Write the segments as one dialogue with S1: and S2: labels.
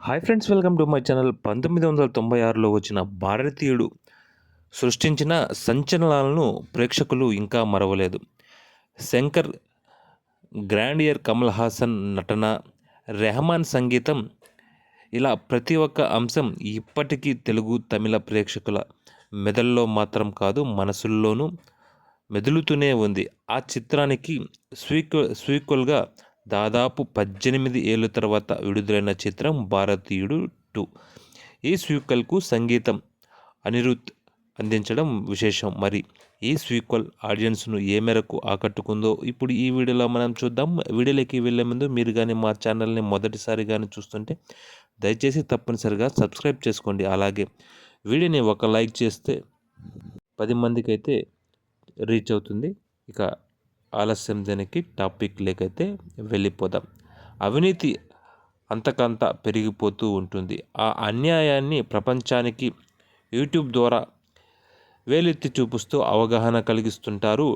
S1: Hi friends, welcome to my channel. 1996లో వచ్చిన భారతీయుడు సృష్టించిన సంచలనాలను ప్రేక్షకులు ఇంకా మరవలేదు. శంకర్, గ్రాండియర్, కమల్ హాసన్ నటన, రెహమాన్ సంగీతం, ఇలా ప్రతి ఒక్క అంశం ఇప్పటికీ తెలుగు, తమిళ ప్రేక్షకుల మెదళ్ళలో మాత్రం కాదు, మనసుల్లోనూ మెదులుతూనే ఉంది. ఆ చిత్రానికి స్వీక్వెల్గా దాదాపు 18 ఏళ్ళ తర్వాత విడుదలైన చిత్రం భారతీయుడు 2. ఈ సీక్వెల్కు సంగీతం అనిరుద్ అందించడం విశేషం. మరి ఈ సీక్వెల్ ఆడియన్స్ను ఏ మేరకు ఆకట్టుకుందో ఇప్పుడు ఈ వీడియోలో మనం చూద్దాం. వీడియోలోకి వెళ్ళే ముందు మీరు కానీ మా ఛానల్ని మొదటిసారి కానీ చూస్తుంటే దయచేసి తప్పనిసరిగా సబ్స్క్రైబ్ చేసుకోండి. అలాగే వీడియోని ఒక లైక్ చేస్తే 10 మందికి అయితే రీచ్ అవుతుంది. ఇక ఆలస్యం దేనికి, టాపిక్ లేకైతే వెళ్ళిపోదాం. అవినీతి అంతకంత పెరిగిపోతూ ఉంటుంది. ఆ అన్యాయాన్ని ప్రపంచానికి యూట్యూబ్ ద్వారా వేలెత్తి చూపిస్తూ అవగాహన కలిగిస్తుంటారు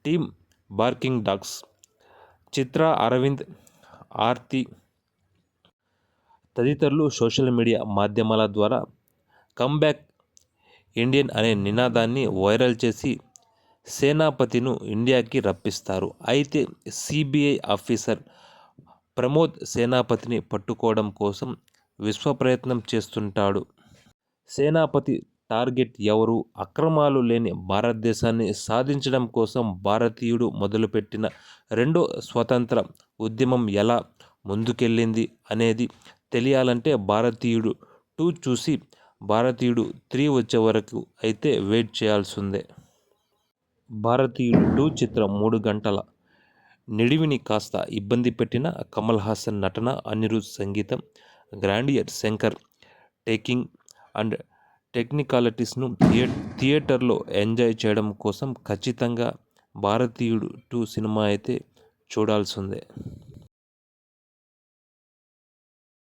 S1: టీమ్ బార్కింగ్ డాగ్స్. చిత్ర, అరవింద్, ఆర్తి తదితరులు సోషల్ మీడియా మాధ్యమాల ద్వారా కమ్బ్యాక్ ఇండియన్ అనే నినాదాన్ని వైరల్ చేసి సేనాపతిను ఇండియాకి రప్పిస్తారు. అయితే సిబిఐ ఆఫీసర్ ప్రమోద్ సేనాపతిని పట్టుకోవడం కోసం విశ్వప్రయత్నం చేస్తుంటాడు. సేనాపతి టార్గెట్ ఎవరు? అక్రమాలు లేని భారతదేశాన్ని సాధించడం కోసం భారతీయుడు మొదలుపెట్టిన రెండో స్వతంత్ర ఉద్యమం ఎలా ముందుకెళ్ళింది అనేది తెలియాలంటే భారతీయుడు 2 చూసి భారతీయుడు 3 వచ్చే వరకు అయితే వెయిట్ చేయాల్సిందే. భారతీయుడు 2 చిత్రం 3 గంటల నిడివిని కాస్త ఇబ్బంది పెట్టిన కమల్ హాసన్ నటన, అనిరుద్ సంగీతం, గ్రాండియర్ శంకర్ టేకింగ్ అండ్ టెక్నికాలిటీస్ను థియేటర్లో ఎంజాయ్ చేయడం కోసం ఖచ్చితంగా భారతీయుడు 2 సినిమా అయితే చూడాల్సిందే.